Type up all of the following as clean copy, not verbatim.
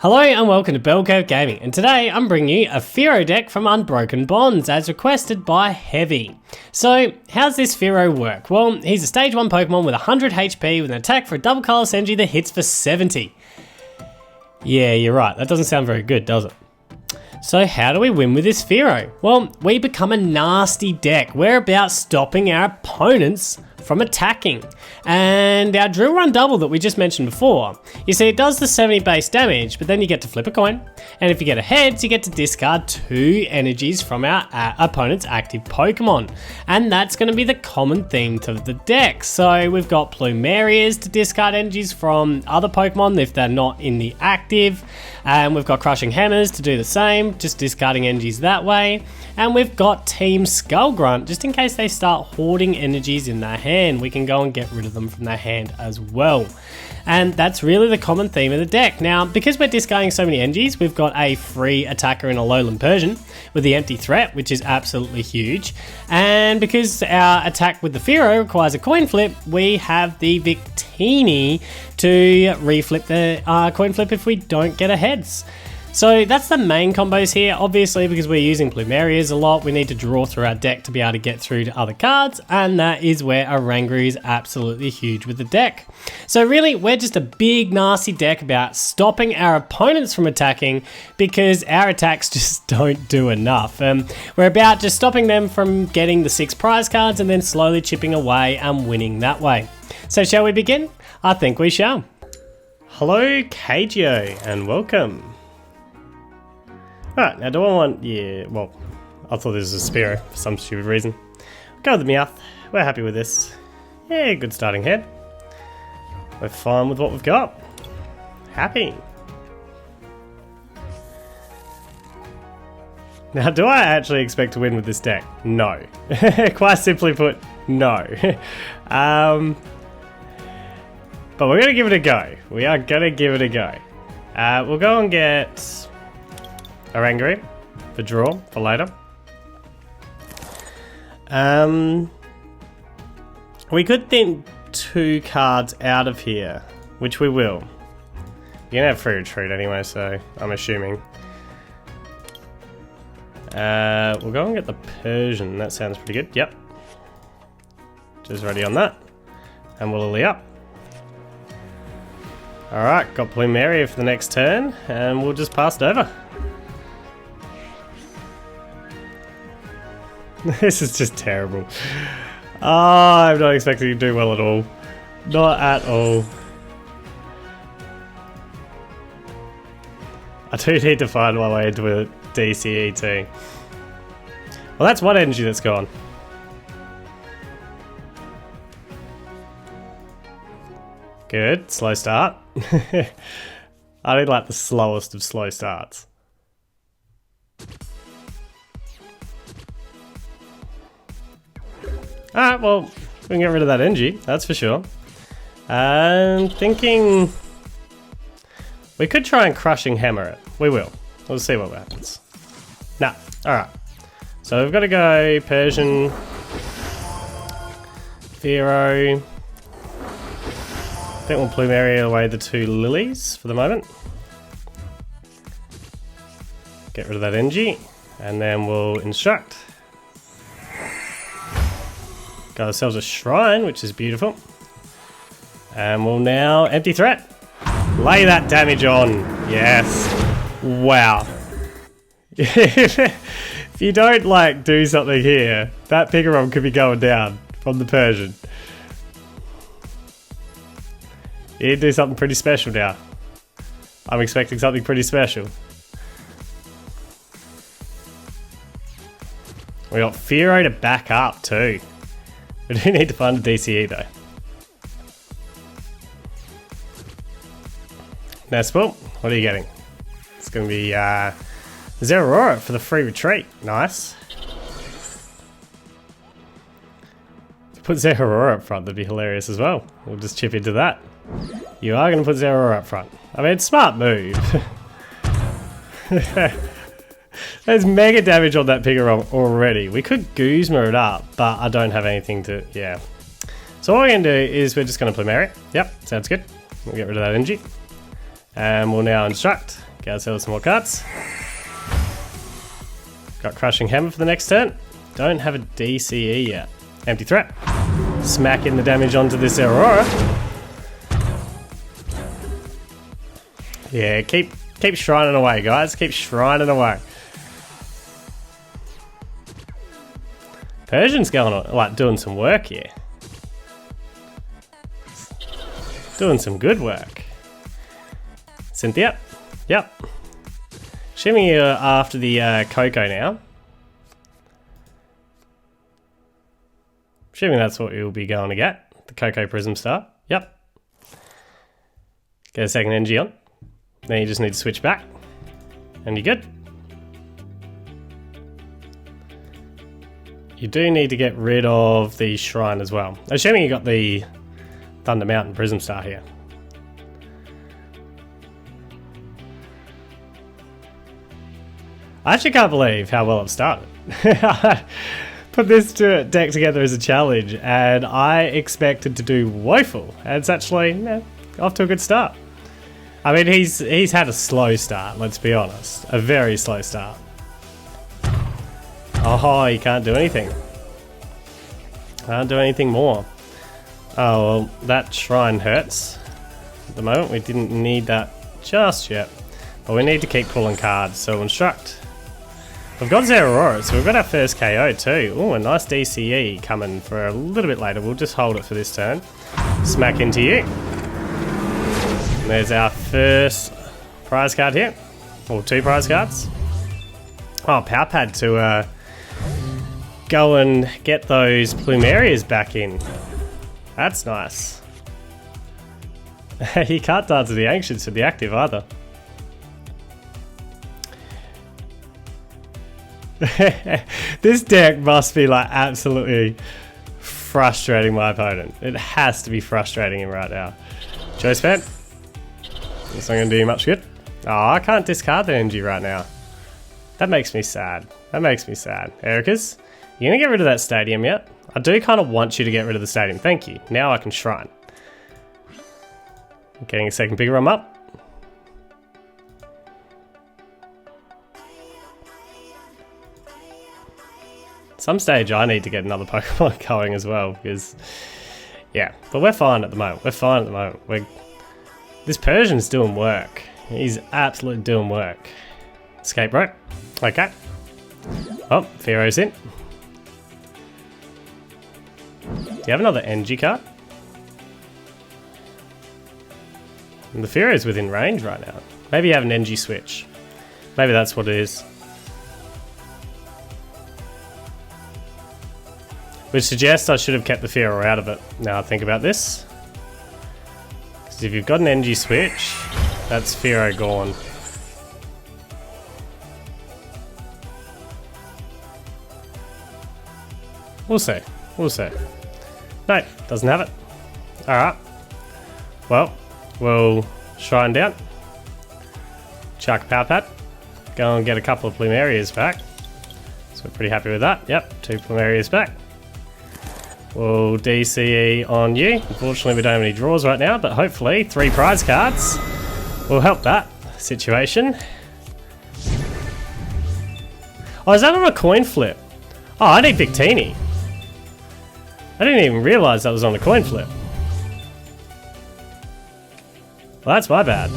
Hello and welcome to Bell Curve Gaming, and today I'm bringing you a Fearow deck from Unbroken Bonds as requested by Heavy. So, how's this Fearow work? Well, he's a stage 1 Pokemon with 100 HP with an attack for a double colorless energy that hits for 70. Yeah, you're right, that doesn't sound very good, does it? So how do we win with this Fearow? Well, we become a nasty deck. We're about stopping our opponents from attacking. And our Drill Run Double that we just mentioned before, you see it does the 70 base damage, but then you get to flip a coin, and if you get a heads, you get to discard 2 energies from our opponent's active Pokemon. And that's going to be the common theme to the deck. So we've got Plumerias to discard energies from other Pokemon if they're not in the active, and we've got Crushing Hammers to do the same, just discarding energies that way. And we've got Team Skull Grunt, just in case they start hoarding energies in their hand, we can go and get rid of them from their hand as well. And that's really the common theme of the deck. Now, because we're discarding so many energies, we've got a free attacker in Alolan Persian with the empty threat, which is absolutely huge. And because our attack with the Fearow requires a coin flip, we have the Victini to reflip the coin flip if we don't get a heads. So that's the main combos here. Obviously, because we're using Plumerias a lot, we need to draw through our deck to be able to get through to other cards, and that is where Oranguru is absolutely huge with the deck. So really, we're just a big nasty deck about stopping our opponents from attacking because our attacks just don't do enough. We're about just stopping them from getting the 6 prize cards and then slowly chipping away and winning that way. So shall we begin? I think we shall. Hello KGO and welcome. Alright, now do I want... yeah, well, I thought this was a Spearow for some stupid reason. Go with the Meowth. We're happy with this. Yeah, good starting head. We're fine with what we've got. Happy. Now, do I actually expect to win with this deck? No. Quite simply put, no. But we're going to give it a go. We are going to give it a go. We'll go and get Oranguru for draw for later. We could think 2 cards out of here, which we will. You're gonna have free retreat anyway, so I'm assuming. We'll go and get the Persian. That sounds pretty good. Yep. Just ready on that, and we'll lily up. All right, got Plumeria for the next turn, and we'll just pass it over. This is just terrible. Oh, I'm not expecting to do well at all. Not at all. I do need to find my way into a DCE too. Well, that's one energy that's gone. Good, slow start. I don't like the slowest of slow starts. Alright, well, we can get rid of that energy, that's for sure. I'm thinking we could try and Crushing Hammer it. We will. We'll see what happens. Nah, alright. So we've got to go Persian, Fearow. I think we'll Plumeria away the 2 lilies for the moment. Get rid of that energy, and then we'll instruct. Got ourselves a shrine, which is beautiful. And we'll now empty threat. Lay that damage on. Yes. Wow. If you don't like do something here, that Pikarom could be going down from the Persian. You do something pretty special now. I'm expecting something pretty special. We got Fearow to back up too. We do need to find a DCE though. Nespel, what are you getting? It's going to be Zeraora for the free retreat. Nice. Put Zeraora up front, that'd be hilarious as well. We'll just chip into that. You are going to put Zeraora up front. I mean, smart move. There's mega damage on that Pikarom already. We could Guzma it up, but I don't have anything to... yeah. So what we're going to do is we're just going to Plumeria. Yep, sounds good. We'll get rid of that energy. And we'll now instruct. Get ourselves some more cards. Got Crushing Hammer for the next turn. Don't have a DCE yet. Empty Threat. Smack in the damage onto this Aurora. Yeah, keep shrining away, guys. Keep shrining away. Persian's going on, like, doing some work here. Doing some good work. Cynthia. Yep. Assuming you're after the Coco now. Assuming that's what you'll be going to get. The Coco Prism Star. Yep. Get a second energy on. Then you just need to switch back. And you're good. You do need to get rid of the Shrine as well. Assuming you got the Thunder Mountain Prism Star here. I actually can't believe how well it started. Put this deck together as a challenge and I expected to do woeful. And it's actually off to a good start. I mean, he's had a slow start, let's be honest. A very slow start. Oh, he can't do anything. Can't do anything more. Oh, well, that Shrine hurts. At the moment, we didn't need that just yet. But we need to keep pulling cards, so Instruct. We've got Zeraora, so we've got our first KO too. Oh, a nice DCE coming for a little bit later. We'll just hold it for this turn. Smack into you. And there's our first prize card here. Or 2 prize cards. Oh, Pal Pad to go and get those Plumerias back in. That's nice. He can't dance to the Ancients for the active either. This deck must be like absolutely frustrating my opponent. It has to be frustrating him right now. Choice Fan. It's not going to do you much good. Oh, I can't discard the energy right now. That makes me sad. That makes me sad. Ericas, you going to get rid of that stadium yet? I do kind of want you to get rid of the stadium. Thank you. Now I can Shrine. Getting a second Pikarom up. At some stage I need to get another Pokemon going as well because, yeah, but we're fine at the moment. We're fine at the moment. This Persian's doing work. He's absolutely doing work. Escape rope. Okay. Oh, Fearow's in. Do you have another energy card? And the Fearow's within range right now. Maybe you have an energy switch. Maybe that's what it is. Which suggests I should have kept the Fearow out of it. Now I think about this. Because if you've got an energy switch, that's Fearow gone. We'll see. We'll see. No, doesn't have it. Alright. Well, we'll Shrine down. Chuck Pal Pad. Go and get a couple of Plumerias back. So we're pretty happy with that. Yep, 2 Plumerias back. We'll DCE on you. Unfortunately, we don't have any draws right now, but hopefully 3 prize cards will help that situation. Oh, is that on a coin flip? Oh, I need Victini. I didn't even realise that was on a coin flip. Well, that's my bad.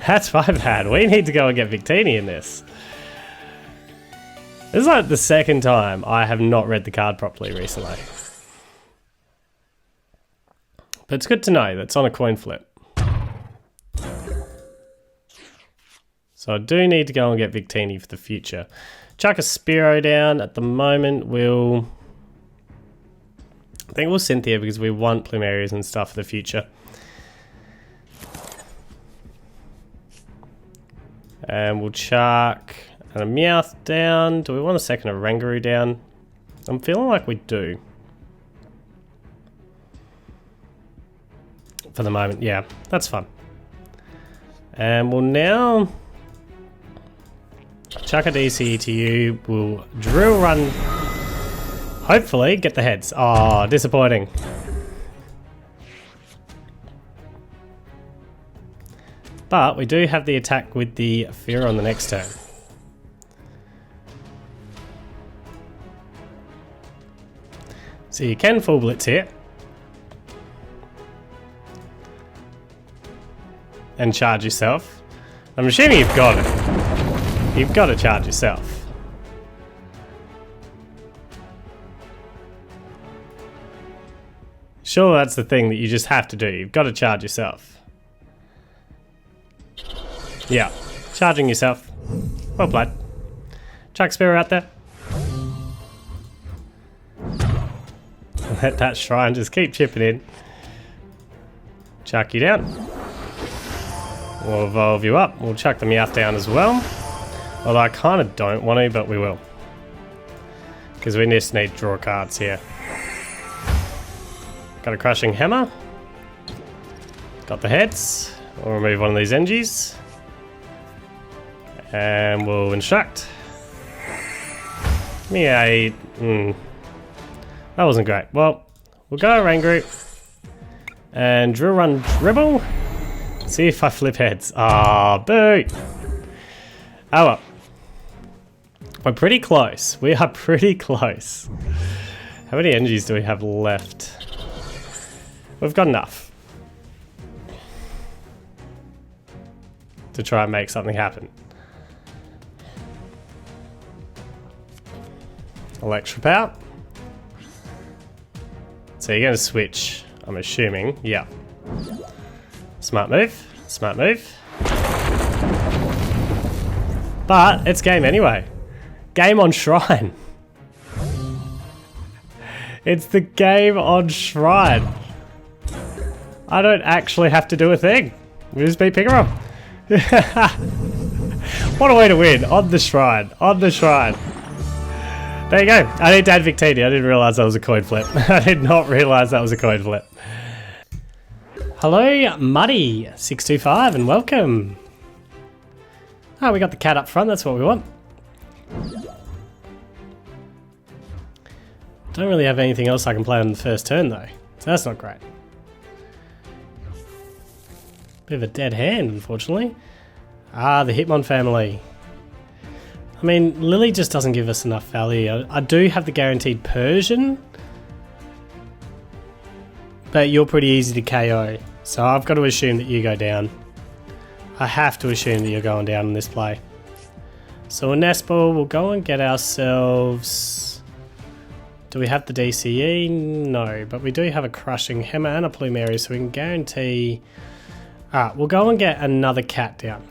That's my bad. We need to go and get Victini in this. This is like the second time I have not read the card properly recently. But it's good to know that it's on a coin flip. So I do need to go and get Victini for the future. Chuck a Spearow down. At the moment, I think we'll Cynthia because we want Plumerias and stuff for the future. And we'll chuck a Meowth down. Do we want a second Oranguru down? I'm feeling like we do. For the moment, yeah, that's fun. And we'll now chuck a DC to you. We'll drill run. Hopefully get the heads. Oh, disappointing. But we do have the attack with the Fearow on the next turn. So you can full blitz here. And charge yourself. I'm assuming you've got it. You've got to charge yourself. Sure, that's the thing that you just have to do. You've got to charge yourself. Yeah, charging yourself. Well played. Chuck Spearow out there. Let that shrine just keep chipping in. Chuck you down. We'll evolve you up. We'll chuck the Meowth down as well. Although I kind of don't want to, but we will. Because we just need draw cards here. Got a Crushing Hammer. Got the heads. We'll remove one of these energies. And we'll instruct. Yeah, that wasn't great. Well, we'll go Oranguru. And Drill Run Dribble. See if I flip heads. Ah, boo! Oh well. We're pretty close. We are pretty close. How many energies do we have left? We've got enough to try and make something happen. Electropower. So you're going to switch, I'm assuming. Yeah. Smart move. Smart move. But it's game anyway. Game on Shrine. It's the game on Shrine. I don't actually have to do a thing. We just beat Pikarom. What a way to win. On the Shrine. On the Shrine. There you go. I need to add Victini. I didn't realise that was a coin flip. I did not realise that was a coin flip. Hello, Muddy625, and welcome. Oh, we got the cat up front. That's what we want. Don't really have anything else I can play on the first turn, though. So that's not great. Bit of a dead hand, unfortunately. Ah, the Hitmon Family. I mean, Lily just doesn't give us enough value. I do have the guaranteed Persian, but you're pretty easy to KO. So I've got to assume that you go down. I have to assume that you're going down in this play. So a Nest Ball, we'll go and get ourselves... Do we have the DCE? No, but we do have a Crushing Hammer and a Plumeria, so we can guarantee... Alright, we'll go and get another cat down.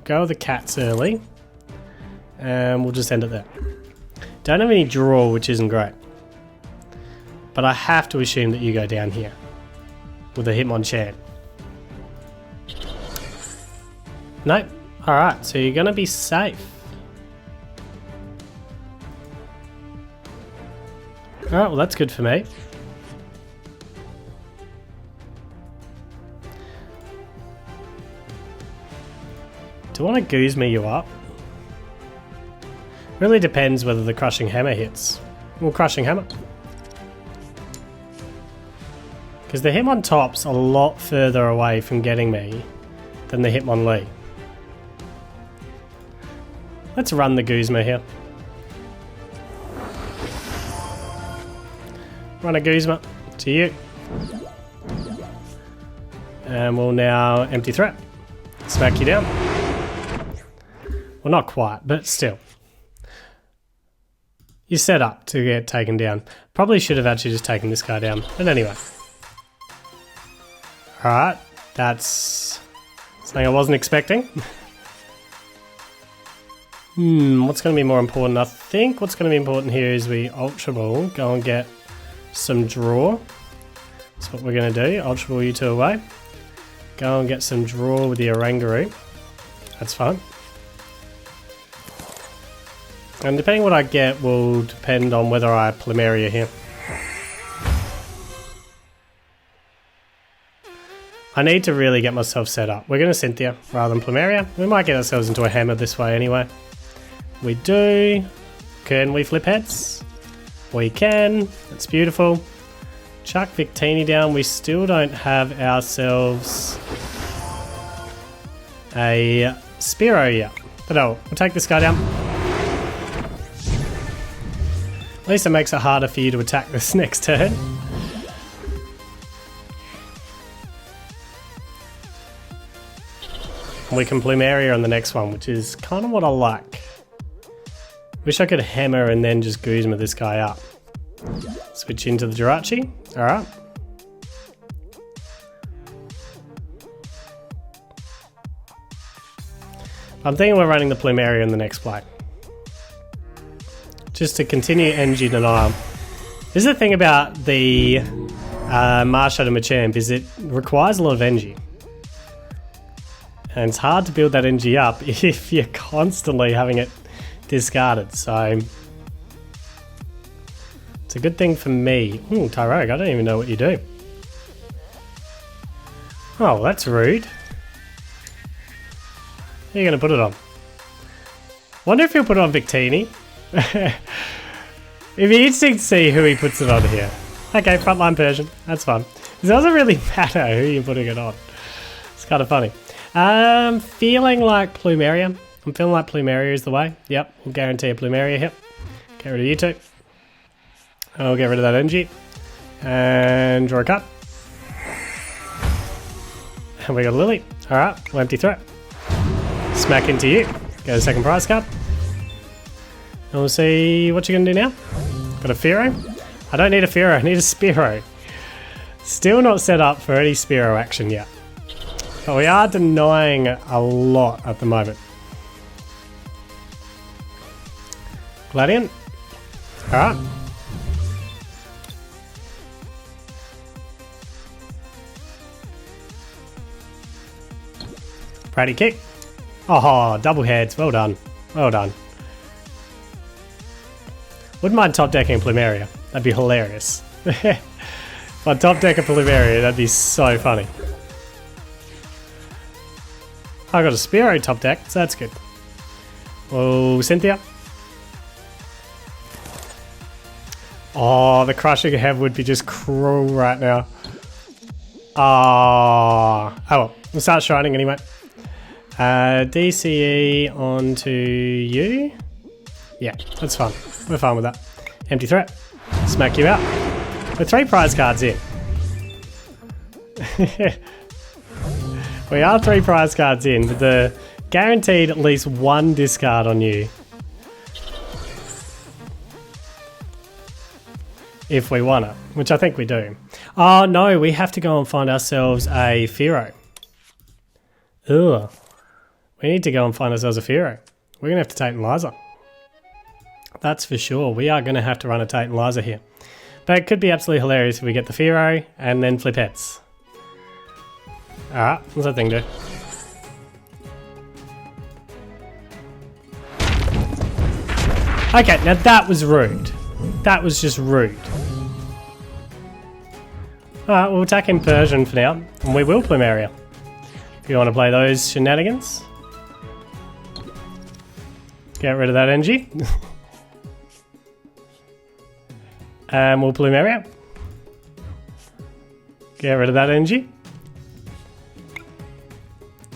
Go with the cats early, and we'll just end it there. Don't have any draw, which isn't great, but I have to assume that you go down here with a Hitmonchamp. Nope. Alright, so you're gonna be safe. Alright, well that's good for me. Do I want to Guzma you up? Really depends whether the Crushing Hammer hits. Well, Crushing Hammer. Because the Hitmon top's a lot further away from getting me than the Hitmonlee. Let's run the Guzma here. Run a Guzma to you. And we'll now empty threat. Smack you down. Well, not quite, but still. You're set up to get taken down. Probably should have actually just taken this guy down. But anyway. Alright, that's something I wasn't expecting. What's going to be more important? I think what's going to be important here is we Ultra Ball, go and get some draw. That's what we're going to do. Ultra Ball you two away. Go and get some draw with the Oranguru. That's fine. And depending what I get will depend on whether I Plumeria here. I need to really get myself set up. We're going to Cynthia rather than Plumeria. We might get ourselves into a hammer this way anyway. We do. Can we flip heads? We can. That's beautiful. Chuck Victini down. We still don't have ourselves a Spearow here. But oh, we'll take this guy down. At least it makes it harder for you to attack this next turn. We can Plumeria on the next one, which is kind of what I like. Wish I could hammer and then just Guzma this guy up. Switch into the Jirachi. Alright. I'm thinking we're running the Plumeria in the next play. Just to continue energy denial. This is the thing about the MarshChamp is it requires a lot of energy. And it's hard to build that energy up if you're constantly having it discarded. So it's a good thing for me. Ooh, Tyrogue, I don't even know what you do. Oh, that's rude. Who are you going to put it on? Wonder if he'll put it on Victini. It'd be interesting to see who he puts it on here. Okay, frontline Persian. That's fun. It doesn't really matter who you're putting it on. It's kind of funny. Feeling like Plumeria. I'm feeling like Plumeria is the way. Yep, we'll guarantee a Plumeria here. Get rid of you two. I'll get rid of that energy. And draw a card. And we got a Lily. Alright, we'll empty threat. Smack into you. Get a second prize card. And we'll see what you're going to do now. Got a Fearow. I don't need a Fearow, I need a Spearow. Still not set up for any Spearow action yet. But we are denying a lot at the moment. Gladiant. Alright. Brady kick. Oh, double heads. Well done. Well done. Wouldn't mind top decking Plumeria. That'd be hilarious. If I top deck a Plumeria, that'd be so funny. I got a Spearow top deck, so that's good. Oh, Cynthia. Oh, the crushing head would be just cruel right now. Oh well, we'll start shining anyway. DCE onto you. Yeah, that's fine. We're fine with that. Empty threat. Smack you out. We're 3 prize cards in. We are 3 prize cards in, with the guaranteed at least 1 discard on you. If we want it, which I think we do. Oh no, we have to go and find ourselves a Fearow. Ugh. We need to go and find ourselves a Fearow. We're going to have to Tate Liza. That's for sure. We are going to have to run a Tate Liza here. But it could be absolutely hilarious if we get the Fearow and then flip heads. Alright, what's that thing do? Okay, now that was rude. That was just rude. Alright, we'll attack in Persian for now. And we will Plumeria. If you want to play those shenanigans. Get rid of that energy. And we'll Plumeria. Get rid of that energy.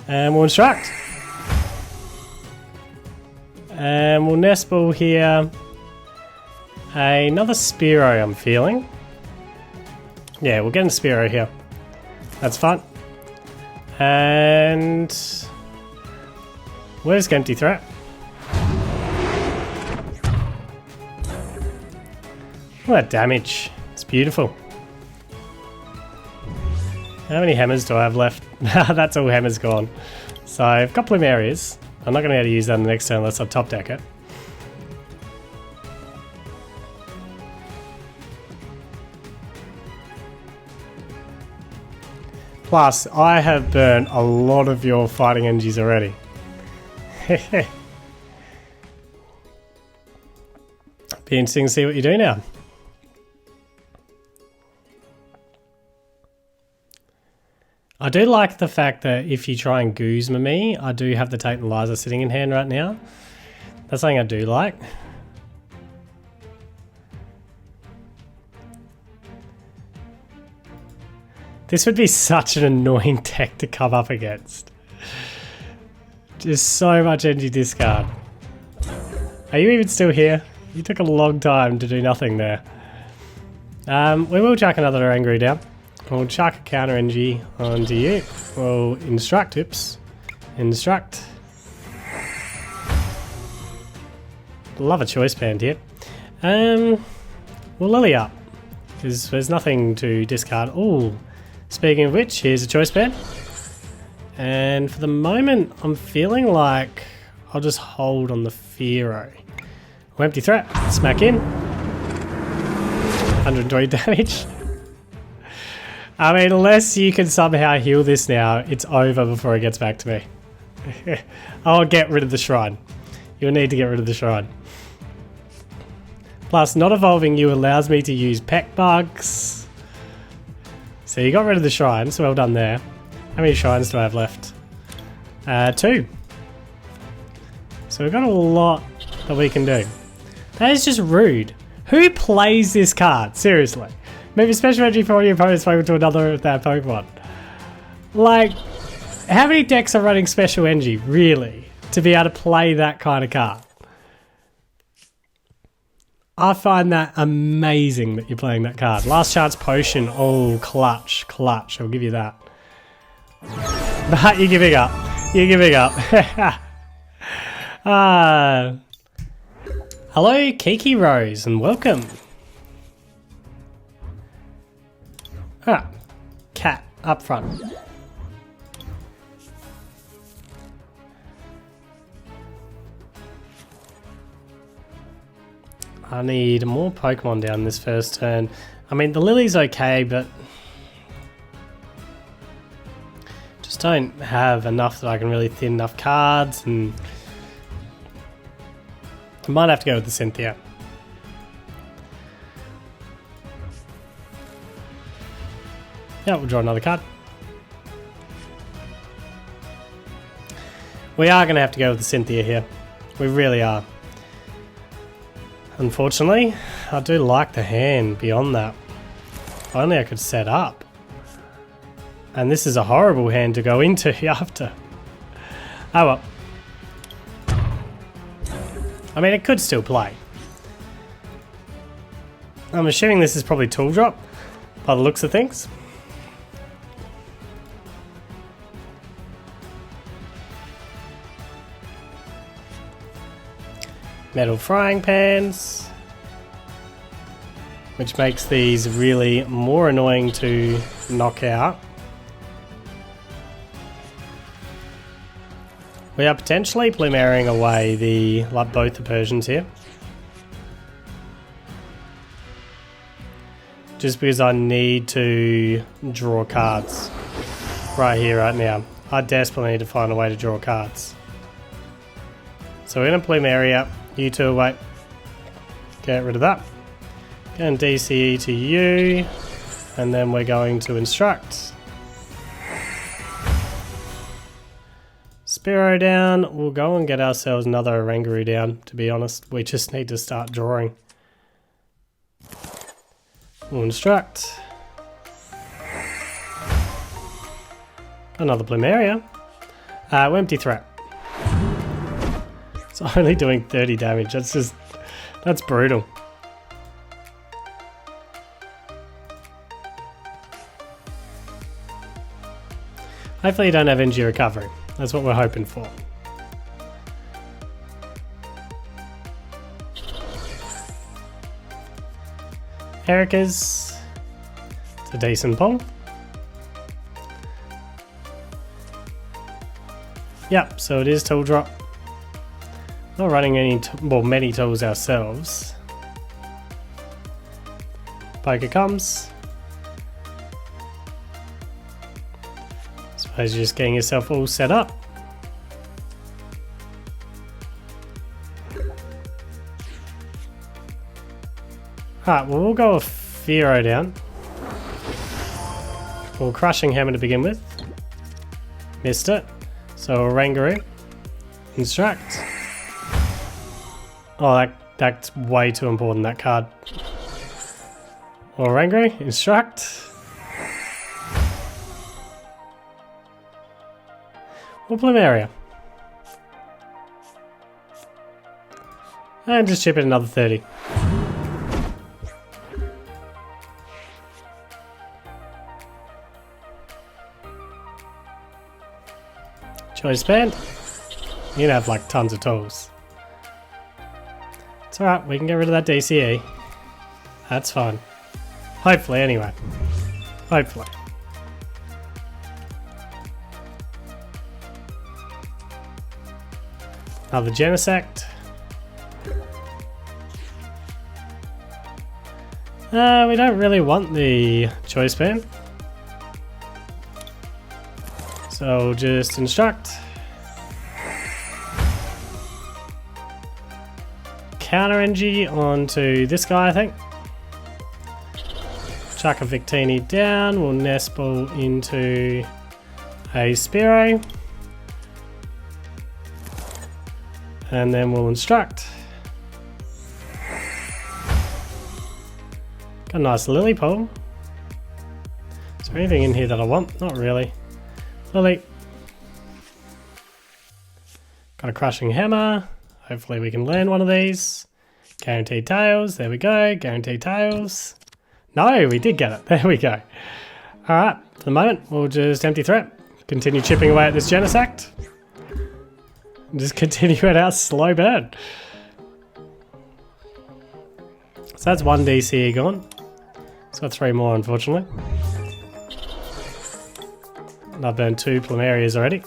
And we'll Instruct. And we'll Nest Ball here. Another Spearow, I'm feeling. Yeah, we'll get a Spearow here. That's fun. And where's Empty Threat? Look at that damage. It's beautiful. How many hammers do I have left? That's all hammers gone. So I've got Plumerias. I'm not going to be able to use that in the next turn unless I top deck it. Plus, I have burnt a lot of your fighting energies already. Be interesting to see what you do now. I do like the fact that if you try and Guzma me, I do have the Tate Liza sitting in hand right now. That's something I do like. This would be such an annoying deck to come up against. Just so much energy discard. Are you even still here? You took a long time to do nothing there. We will chuck another Oranguru down. We'll chuck a counter energy onto you. We'll instruct. Oops. Instruct. Love a choice band here. We'll Lily up. Because there's nothing to discard. Ooh. Speaking of which, here's a choice band. And for the moment, I'm feeling like I'll just hold on the Fearow. Empty threat. Smack in. 120 damage. I mean, unless you can somehow heal this now, it's over before it gets back to me. I'll get rid of the shrine. You'll need to get rid of the shrine. Plus, not evolving you allows me to use peck bugs. So you got rid of the shrine, so well done there. How many shrines do I have left? 2. So we've got a lot that we can do. That is just rude. Who plays this card? Seriously. Maybe special energy for one of your opponents spoken to another of their Pokemon. Like, how many decks are running special energy, really, to be able to play that kind of card? I find that amazing that you're playing that card. Last Chance Potion. Oh, clutch. Clutch. I'll give you that. But you're giving up. You're giving up. Hello, Kiki Rose, and welcome. Cat up front. I need more Pokemon down this first turn. I mean, the Lily's okay, but just don't have enough that I can really thin enough cards, and I might have to go with the Cynthia. Yeah, we'll draw another card. We are going to have to go with the Cynthia here. We really are. Unfortunately, I do like the hand beyond that. If only I could set up. And this is a horrible hand to go into after. Oh well. I mean, it could still play. I'm assuming this is probably Tool Drop, by the looks of things. Metal frying pans, which makes these really more annoying to knock out. We are potentially Plumearing away both the Persians here. Just because I need to draw cards right here, right now. I desperately need to find a way to draw cards. So we're going to Plumeria. You two away. Get rid of that. Going DCE to you. And then we're going to instruct. Spearow down. We'll go and get ourselves another Oranguru down, to be honest. We just need to start drawing. We'll instruct. Another Plumeria. Empty threat. It's only doing 30 damage. That's brutal. Hopefully you don't have energy recovery. That's what we're hoping for. Erica's. It's a decent pull. Yep, so it is Tool Drop. Not running many tools ourselves. Poker comes. Suppose you're just getting yourself all set up. Alright, well we'll go with Fearow down. Well, Crushing Hammer to begin with. Missed it. So Oranguru. Instruct. Oh, that's way too important, that card. Oranguru. Instruct. We'll Plumeria. And just chip in another 30. Choice band. You can have like tons of tools. It's alright, we can get rid of that DCE. That's fine. Hopefully, anyway. Hopefully. Another Genesect. We don't really want the choice band. So we'll just instruct. Counter energy onto this guy, I think. Chuck a Victini down. We'll nest ball into a Spearow. And then we'll instruct. Got a nice lily pole. Is there anything in here that I want? Not really. Lily. Got a crushing hammer. Hopefully we can land one of these. Guaranteed tails. There we go. Guaranteed tails. No, we did get it. There we go. Alright, for the moment, we'll just empty threat. Continue chipping away at this Genesect. Just continue at our slow burn. So that's one DCE gone. It's got 3 more, unfortunately. And I've burned 2 Plumerias already.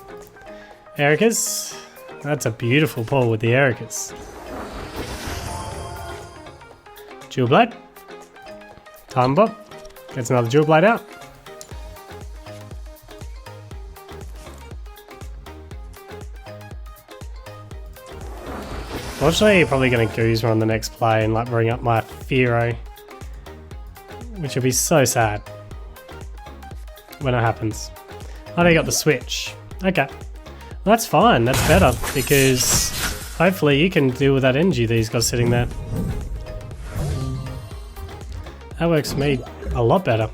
Ericas. That's a beautiful pull with the Ericas. Jewel Blade. Time Bomb. Gets another Jewel Blade out. Unfortunately, you're probably going to Guzma on the next play and like bring up my Fearow, which would be so sad when it happens. Oh, they got the switch. Okay, well, that's fine. That's better because hopefully you can deal with that energy that he's got sitting there. That works for me a lot better.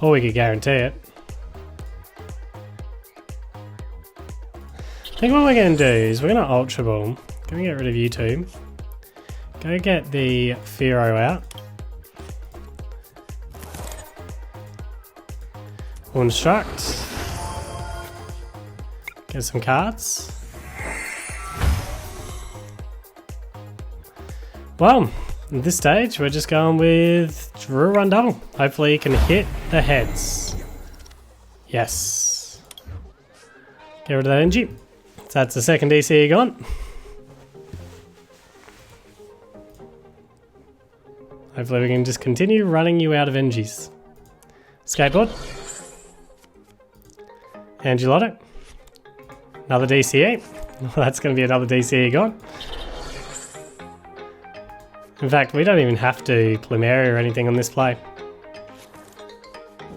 Or we could guarantee it. I think what we're going to do is we're going to Ultra Ball. Going to get rid of you two. Go get the Fearow out. We'll instruct. Get some cards. Well, at this stage we're just going with Drew Run Double. Hopefully you can hit the heads. Yes. Get rid of that energy. So that's the second DCE gone. Hopefully we can just continue running you out of energies. Skateboard. Angeloto. Another DCE. That's going to be another DCE gone. In fact, we don't even have to Plumeria or anything on this play.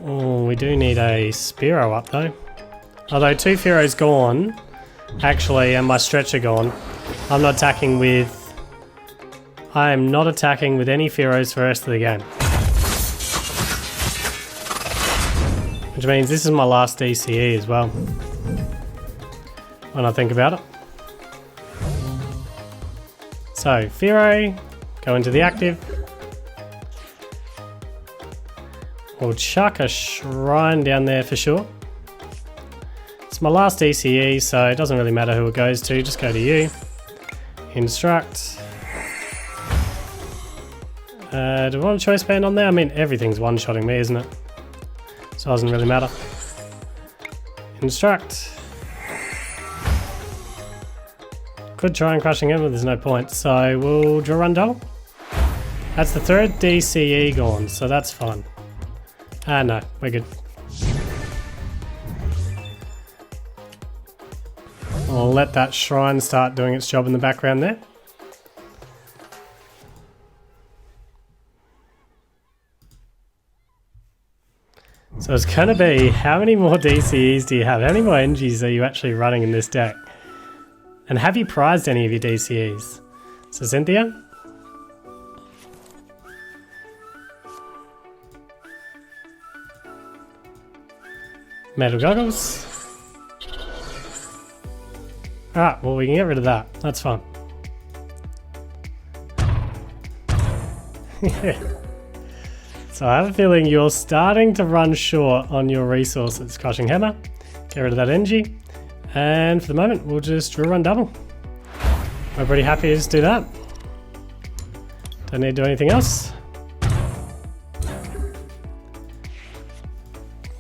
Oh, we do need a Spearow up though. Although 2 Fearows gone. Actually, and my stretcher gone. I am not attacking with any Fearows for the rest of the game. Which means this is my last DCE as well. When I think about it. So, Fearow, go into the active. We'll chuck a shrine down there for sure. It's my last DCE, so it doesn't really matter who it goes to, just go to you. Instruct. Do we want a choice band on there? I mean, everything's one-shotting me, isn't it? So it doesn't really matter. Instruct. Could try and crushing him, but there's no point, so we'll draw run double. That's the 3rd DCE gone, so that's fun. No, we're good. I'll let that shrine start doing its job in the background there. So it's going to be, how many more DCEs do you have? How many more energies are you actually running in this deck? And have you prized any of your DCEs? So Cynthia? Metal Goggles. Alright, well we can get rid of that. That's fine. So I have a feeling you're starting to run short on your resources. Crushing Hammer. Get rid of that energy. And for the moment, we'll just drill run double. We're pretty happy to just do that. Don't need to do anything else.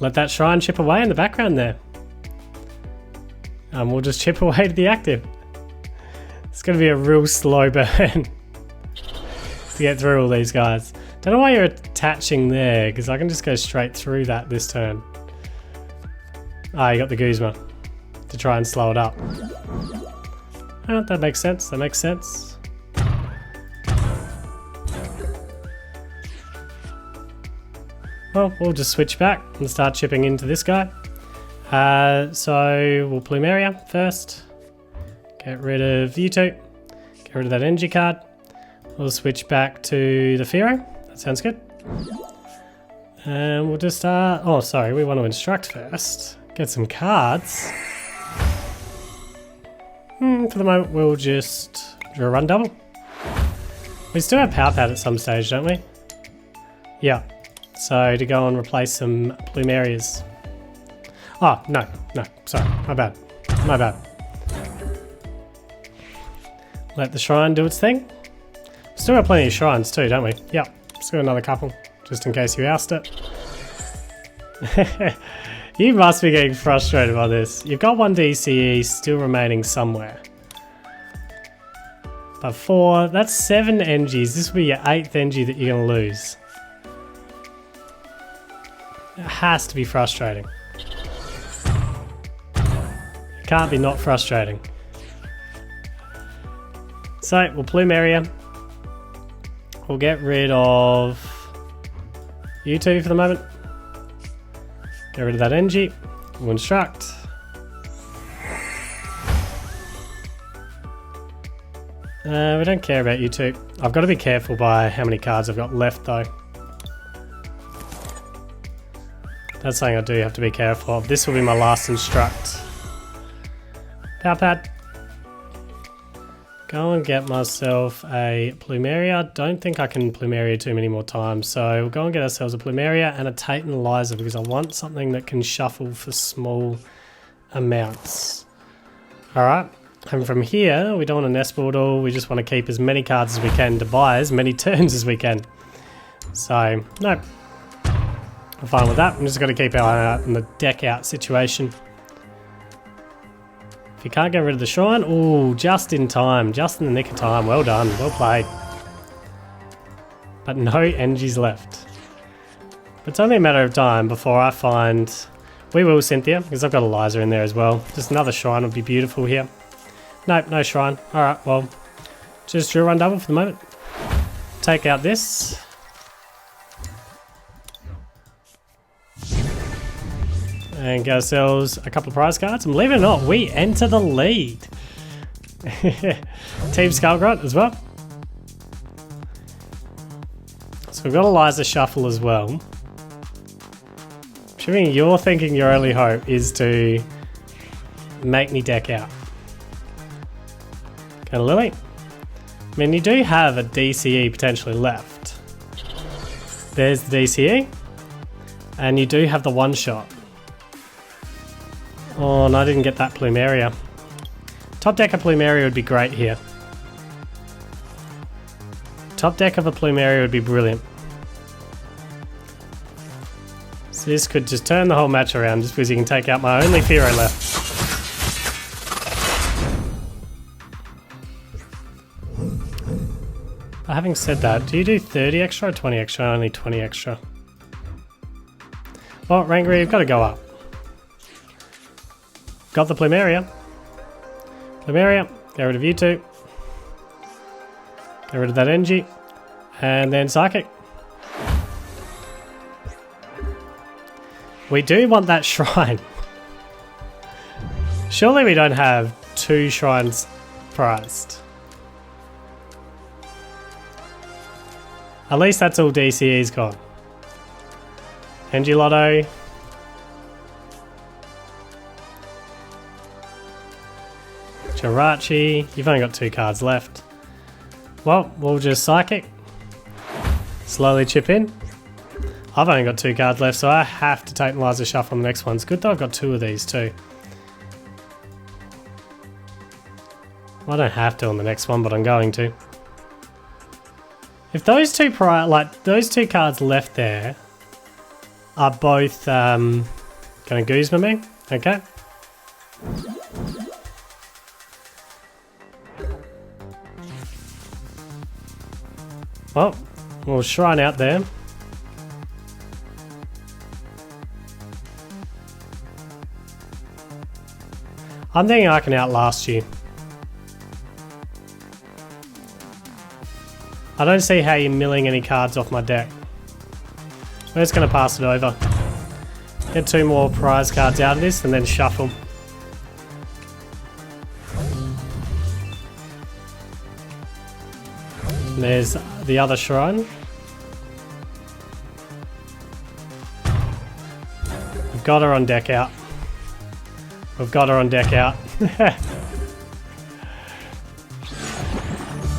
Let that shrine chip away in the background there. And we'll just chip away to the active. It's going to be a real slow burn to get through all these guys. Don't know why you're attaching there, because I can just go straight through that this turn. Ah, you got the Guzma to try and slow it up. Oh, that makes sense, that makes sense. Well, we'll just switch back and start chipping into this guy. So we'll Plumeria first. Get rid of U2. Get rid of that energy card. We'll switch back to the Fearow. That sounds good. And we'll just start... Oh, sorry, we want to instruct first. Get some cards. For the moment, we'll just draw a run double. We still have Pal Pad at some stage, don't we? Yeah. So to go and replace some Plumerias. Oh, no, sorry, my bad. My bad. Let the shrine do its thing. Still got plenty of shrines too, don't we? Yep, still got another couple, just in case you oust it. You must be getting frustrated by this. You've got one DCE still remaining somewhere. But 4, that's 7 NGs. This will be your 8th NG that you're going to lose. It has to be frustrating. It can't be not frustrating. So, we'll Plumeria. We'll get rid of U2 for the moment. Get rid of that energy. We'll instruct. We don't care about U2. I've got to be careful by how many cards I've got left though. That's something I do have to be careful of. This will be my last instruct. Pal Pad. Go and get myself a Plumeria. Don't think I can Plumeria too many more times. So we'll go and get ourselves a Plumeria and a Tate Liza because I want something that can shuffle for small amounts. Alright. And from here, we don't want to nest ball at all. We just want to keep as many cards as we can to buy as many turns as we can. So, no. I'm fine with that. I'm just going to keep our eye out in the deck out situation. If you can't get rid of the shrine, ooh, just in time, just in the nick of time. Well done, well played. But no energies left. It's only a matter of time before I find... We will, Cynthia, because I've got a Liza in there as well. Just another shrine would be beautiful here. Nope, no shrine. Alright, well, just drill run double for the moment. Take out this. And get ourselves a couple of prize cards. And believe it or not, we enter the lead. Team Skullgrunt as well. So we've got a Liza Shuffle as well. Assuming you're thinking your only hope is to make me deck out. Got a Lily. I mean, you do have a DCE potentially left. There's the DCE. And you do have the one shot. Oh, and I didn't get that Plumeria. Top deck of Plumeria would be great here. Top deck of a Plumeria would be brilliant. So this could just turn the whole match around just because you can take out my only Fearow left. But having said that, do you do 30 extra or 20 extra? Only 20 extra. Well, Oranguru, you've got to go up. Got the Plumeria. Plumeria, get rid of U2. Get rid of that energy. And then Psychic. We do want that shrine. Surely we don't have 2 shrines prized. At least that's all DCE's gone. Energy Lotto. Jirachi, you've only got 2 cards left. Well, we'll just Psychic. Slowly chip in. I've only got 2 cards left, so I have to Tate Liza shuffle on the next one. It's good that I've got 2 of these too. I don't have to on the next one, but I'm going to. If those two those 2 cards left there are both going to Guzma me, okay? Well, we'll Shrine out there. I'm thinking I can outlast you. I don't see how you're milling any cards off my deck. We're just going to pass it over. Get 2 more prize cards out of this and then shuffle. And there's the other Shrine. We've got her on deck out. We've got her on deck out.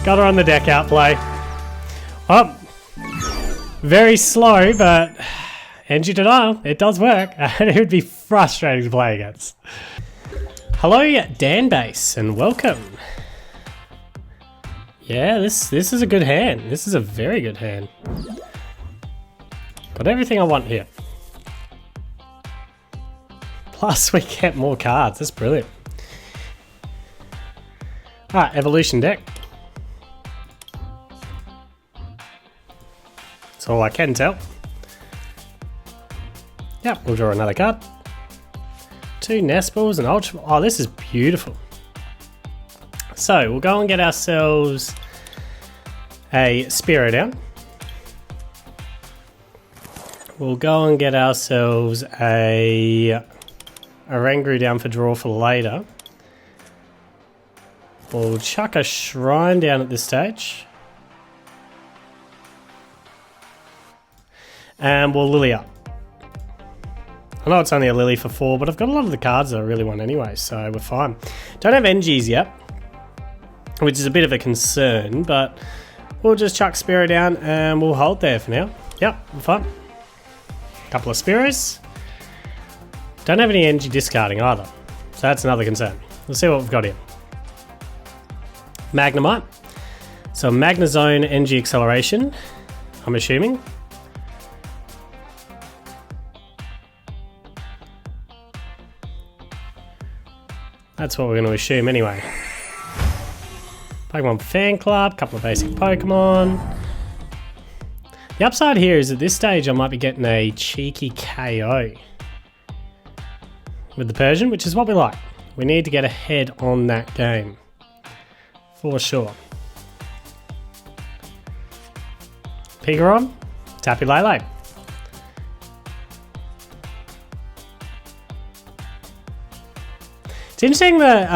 Got her on the deck out play. Oh, very slow, but energy denial, it does work. And it would be frustrating to play against. Hello, Dan Base, and welcome. Yeah, this is a good hand. This is a very good hand. Got everything I want here. Plus, we get more cards. That's brilliant. Alright, evolution deck. That's all I can tell. Yep, we'll draw another card. 2 nest balls and ultra. Oh, this is beautiful. So we'll go and get ourselves a Spearow down. We'll go and get ourselves a Oranguru down for draw for later. We'll chuck a Shrine down at this stage. And we'll Lily up. I know it's only a Lily for 4, but I've got a lot of the cards that I really want anyway, so we're fine. Don't have NGs yet, which is a bit of a concern, but we'll just chuck Spearow down and we'll hold there for now. Yep, we're fine. Couple of Spearows. Don't have any NG discarding either, so that's another concern. Let's see what we've got here. Magnemite. So Magnezone NG Acceleration, I'm assuming. That's what we're going to assume anyway. Pokemon Fan Club, couple of basic Pokemon. The upside here is at this stage I might be getting a cheeky KO with the Persian, which is what we like. We need to get ahead on that game. For sure. Pikarom, Tapu Lele. It's interesting that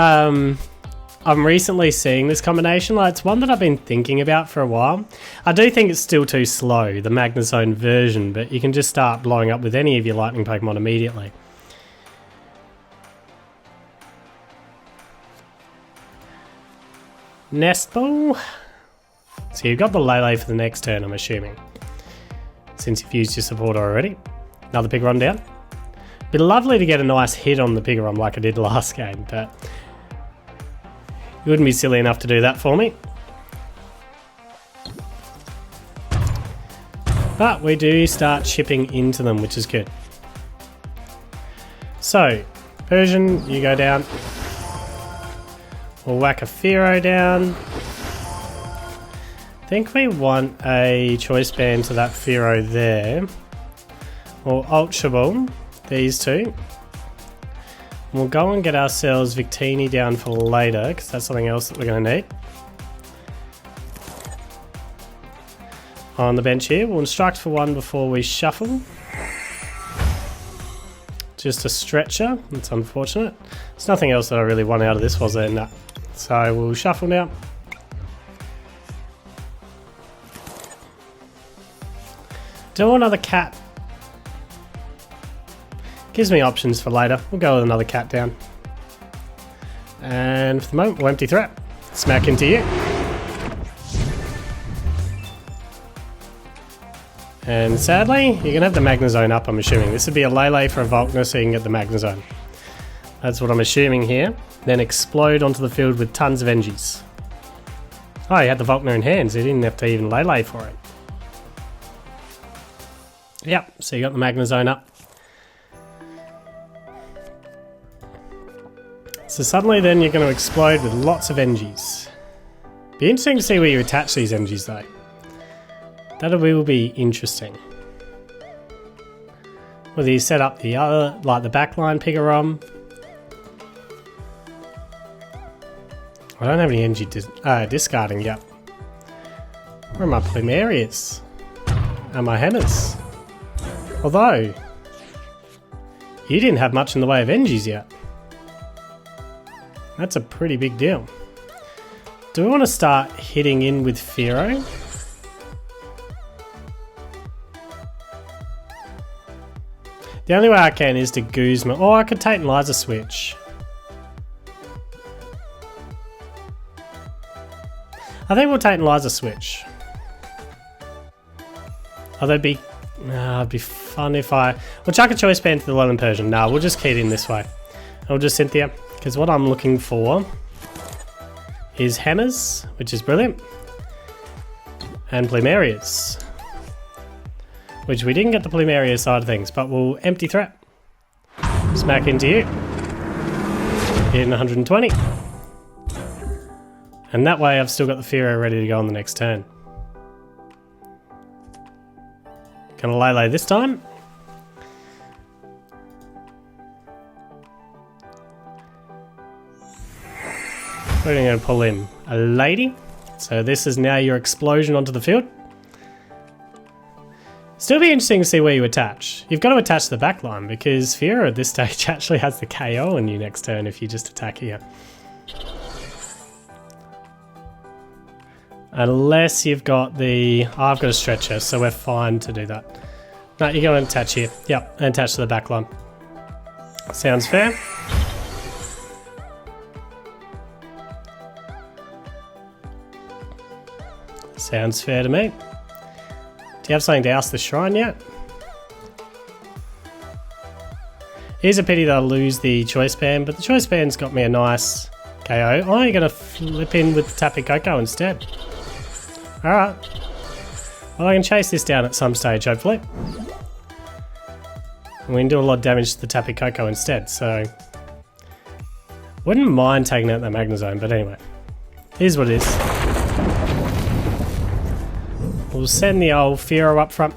I'm recently seeing this combination. Like, it's one that I've been thinking about for a while. I do think it's still too slow, the Magnezone version, but you can just start blowing up with any of your lightning Pokemon immediately. Nest Ball. So you've got the Lele for the next turn, I'm assuming, since you've used your supporter already. Another Pikarom down. Be lovely to get a nice hit on the Pikarom like I did last game, but you wouldn't be silly enough to do that for me. But we do start chipping into them, which is good. So, Persian, you go down. We'll whack a Fearow down. I think we want a Choice Band to that Fearow there. Or Ultra Ball, these two. We'll go and get ourselves Victini down for later, because that's something else that we're going to need. On the bench here, we'll instruct for 1 before we shuffle. Just a stretcher, that's unfortunate. There's nothing else that I really want out of this, was there? No. So we'll shuffle now. Do another cat. Gives me options for later. We'll go with another cat down. And for the moment, we'll empty threat. Smack into you. And sadly, you're going to have the Magnezone up, I'm assuming. This would be a Lele for a Volkner, so you can get the Magnezone. That's what I'm assuming here. Then explode onto the field with tons of Engies. Oh, he had the Volkner in hands. He didn't have to even Lele for it. Yep, so you got the Magnezone up. So suddenly then you're going to explode with lots of Engies. Be interesting to see where you attach these Engies though. That will be interesting. Whether you set up the other, like the backline Pikarom. I don't have any energy discarding yet. Where are my Plumerias? And my Hammers? Although, you didn't have much in the way of Engies yet. That's a pretty big deal. Do we want to start hitting in with Fearow? The only way I can is to Guzma. Oh, I could Tate Liza switch. I think we'll Tate Liza switch. Oh, that'd be... it'd be fun if I... We'll chuck a choice band to the Alolan Persian. No, we'll just key it in this way. I'll just Cynthia. Because what I'm looking for is Hammers, which is brilliant. And Plumerias. Which we didn't get the Plumeria side of things, but we'll empty threat. Smack into you. In 120. And that way I've still got the Fearow ready to go on the next turn. Gonna Lele this time. We're going to pull in a Lady. So this is now your explosion onto the field. Still be interesting to see where you attach. You've got to attach the back line because Fearow at this stage actually has the KO on you next turn if you just attack here. Unless you've got the... Oh, I've got a stretcher, so we're fine to do that. No, you're going to attach here. Yep, and attach to the back line. Sounds fair. Sounds fair to me. Do you have something to oust the shrine yet? It is a pity that I lose the choice band, but the choice band's got me a nice KO. Oh, you're going to flip in with the Tapu Koko instead. Alright. Well, I can chase this down at some stage, hopefully. And we can do a lot of damage to the Tapu Koko instead, so... Wouldn't mind taking out that Magnezone, but anyway. Here's what it is. We'll send the old Fearow up front.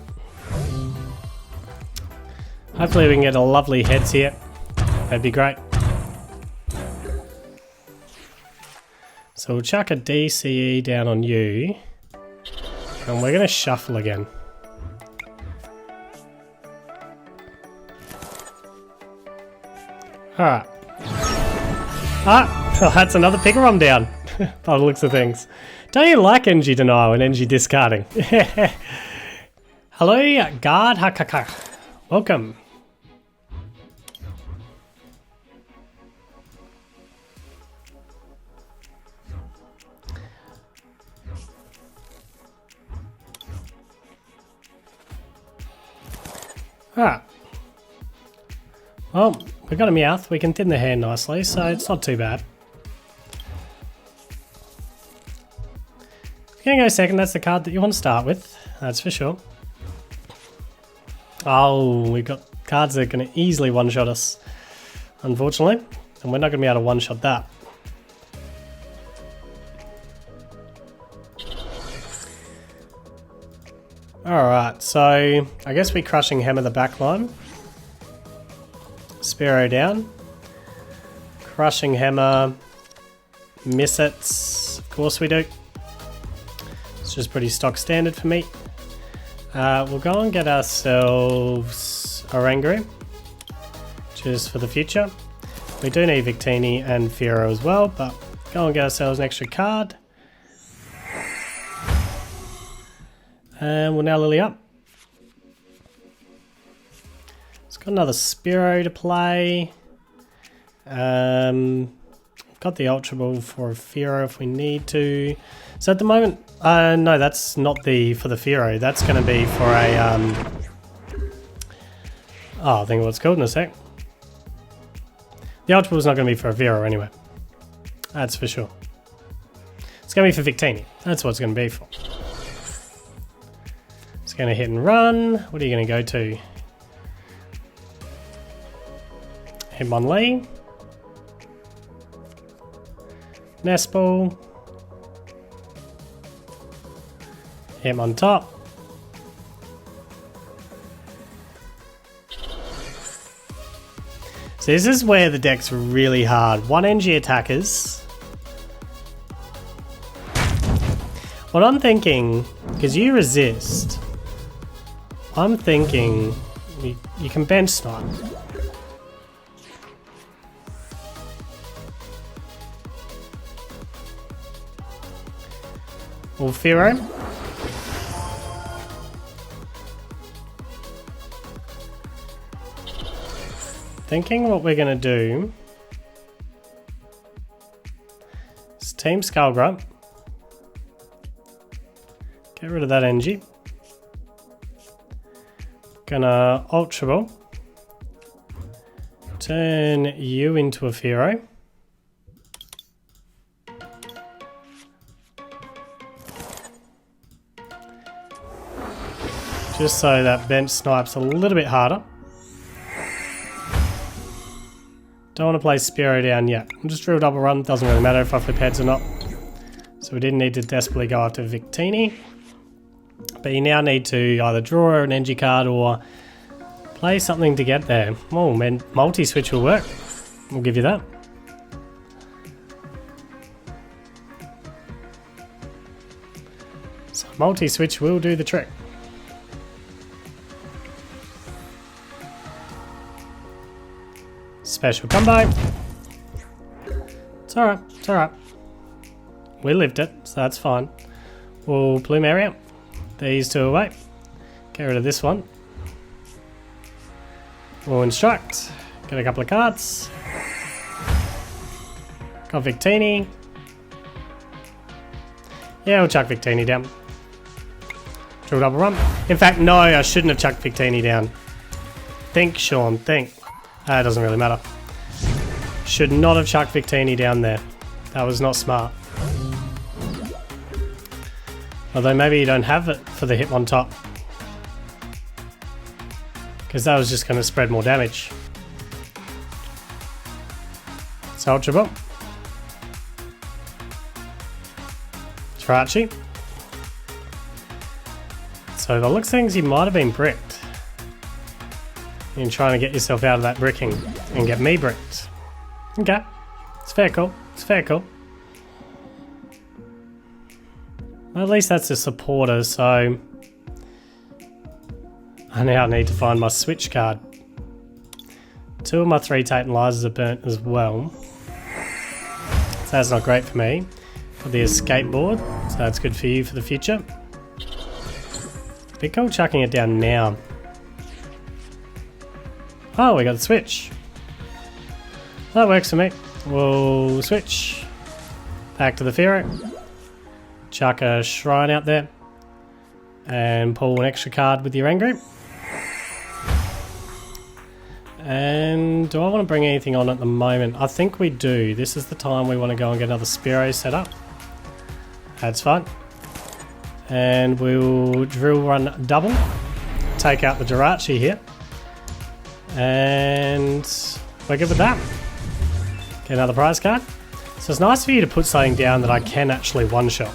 Hopefully we can get a lovely heads here. That'd be great. So we'll chuck a DCE down on you. And we're going to shuffle again. Alright. Ah! That's another Pikarom down. By the looks of things. Don't you like NG denial and NG discarding? Hello, Guard Hakaka. Welcome. Alright. Well, we've got a Meowth. We can thin the hand nicely, so it's not too bad. If you're going to go second, that's the card that you want to start with. That's for sure. Oh, we've got cards that are going to easily one-shot us, unfortunately. And we're not going to be able to one-shot that. Alright, so I guess we Crushing Hammer the backline. Spearow down. Crushing Hammer. Miss it. Of course we do. It's just pretty stock standard for me. We'll go and get ourselves Oranguru, just for the future. We do need Victini and Fearow as well, but go and get ourselves an extra card. And we'll now Lily up. It's got another Spearow to play. got the Ultra Ball for a Fearow if we need to. So at the moment, no, that's not for the Fearow. That's going to be for a, I'll think of what it's called in a sec. The Ultra Ball's not going to be for a Fearow anyway. That's for sure. It's going to be for Victini. That's what it's going to be for. It's going to hit and run. What are you going to go to? Hitmon Lee. Nest Ball. Hitmon Top. So this is where the deck's really hard. 1 NG attackers. What I'm thinking, because you resist, I'm thinking you can bench snipe. Or Fearow. Thinking what we're going to do is Team Skullgrunt. Get rid of that NG. Gonna Ultra Ball. Turn you into a Fearow. Just so that bench snipe's a little bit harder. Don't want to play Spearow down yet. I'll just drill double run. Doesn't really matter if I flip heads or not. So we didn't need to desperately go after Victini. But you now need to either draw an NG card or play something to get there. Oh man, multi-switch will work. We'll give you that. So multi-switch will do the trick. Special combo. It's alright, it's alright. We lived it, so that's fine. We'll Plumeria. These two away. Get rid of this one. We'll Instruct. Get a couple of cards. Got Victini. Yeah, we'll chuck Victini down. Drill double run. In fact, no, I shouldn't have chucked Victini down. Think, Shaun, think. It doesn't really matter. Should not have chucked Victini down there. That was not smart. Although maybe you don't have it for the Hitmon top. Because that was just going to spread more damage. So Ultra Ball. Jirachi. So the looks things you might have been bricked. You're trying to get yourself out of that bricking and get me bricked. Okay. It's fair call. It's fair call. Well, at least that's a supporter, so I now need to find my switch card. 2 of my 3 Tate Lizas are burnt as well. So that's not great for me. Got the escape board, so that's good for you for the future. Bit cool chucking it down now. Oh, we got the switch. That works for me. We'll switch back to the Fearow. Chuck a Shrine out there. And pull an extra card with the Oranguru. And do I want to bring anything on at the moment? I think we do. This is the time we want to go and get another Spearow set up. That's fine. And we'll drill run double. Take out the Jirachi here. And we're good with that. Get another prize card. So it's nice for you to put something down that I can actually one-shot.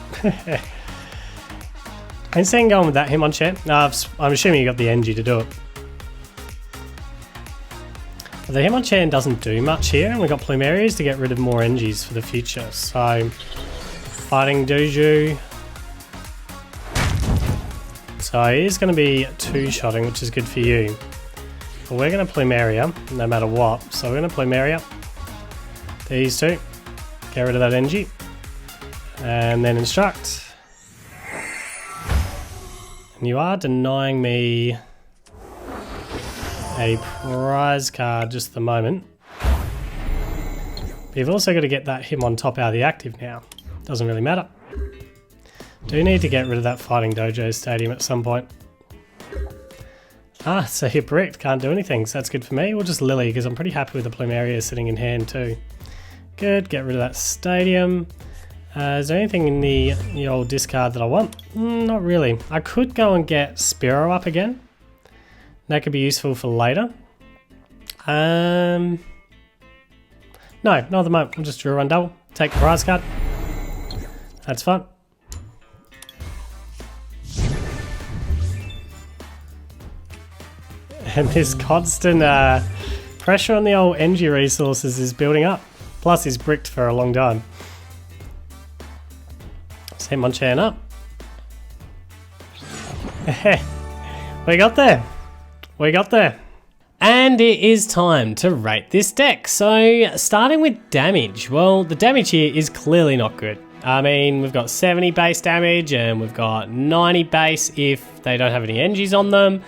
Instead of going with that Hitmonchan, I'm assuming you got the NG to do it. But the Hitmonchan doesn't do much here, and we've got Plumerias to get rid of more NGs for the future. So, Fighting Doju. So he is going to be 2-shotting, which is good for you. But we're going to Plumeria, no matter what. So we're going to Plumeria. These two. Get rid of that NG. And then Instruct. And you are denying me a prize card just at the moment. But You've also got to get that Hitmon top out of the active now. Doesn't really matter. Do need to get rid of that Fighting Dojo Stadium at some point. Ah, so hit bricked, can't do anything, so that's good for me. We'll just Lily, because I'm pretty happy with the Plumeria sitting in hand too. Good, get rid of that Stadium. Is there anything in the old discard that I want? Not really. I could go and get Spearow up again. That could be useful for later. No, not at the moment. We'll just draw one double. Take the prize card. That's fun. And this constant pressure on the old energy resources is building up. Plus he's bricked for a long time. Let's Hitmonchan up. We got there. We got there. And it is time to rate this deck. So starting with damage. Well, the damage here is clearly not good. I mean, we've got 70 base damage and we've got 90 base if they don't have any energies on them.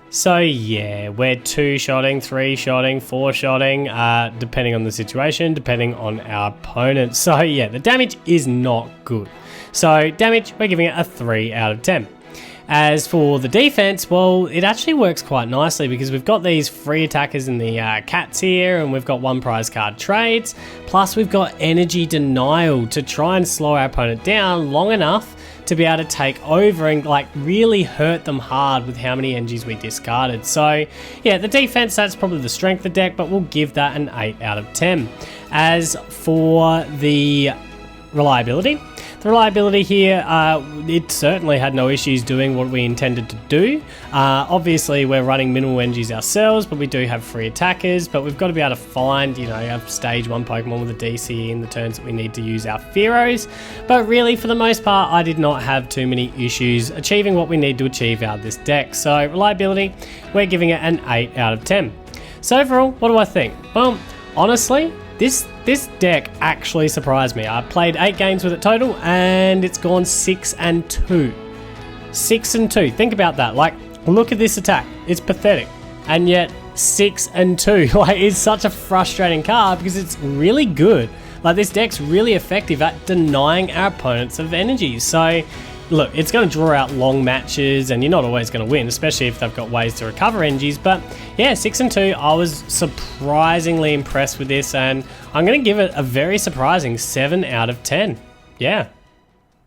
So yeah, we're 2-shotting, 3-shotting, 4-shotting, depending on the situation, depending on our opponent. So yeah, the damage is not good. So damage, we're giving it a 3 out of 10. As for the defense, well, it actually works quite nicely because we've got these free attackers in the cats here, and we've got 1 prize card trades, plus we've got energy denial to try and slow our opponent down long enough to be able to take over and like really hurt them hard with how many energies we discarded. So yeah, the defense, that's probably the strength of the deck, but we'll give that an 8 out of 10. As for the reliability, here, it certainly had no issues doing what we intended to do. Obviously, we're running minimal energies ourselves, but we do have free attackers, but we've got to be able to find, you know, a stage 1 Pokemon with a DC in the turns that we need to use our Fearows. But really, for the most part, I did not have too many issues achieving what we need to achieve out of this deck. So, reliability, we're giving it an 8 out of 10. So overall, what do I think? Well, honestly, this deck actually surprised me. I played 8 games with it total, and it's gone 6-2. 6-2. Think about that. Like, look at this attack. It's pathetic. And yet, 6-2. Like, it's such a frustrating card because it's really good. Like, this deck's really effective at denying our opponents of energy. So, look, it's going to draw out long matches, and you're not always going to win, especially if they've got ways to recover energies. But yeah, 6-2, I was surprisingly impressed with this, and I'm going to give it a very surprising 7 out of 10. Yeah.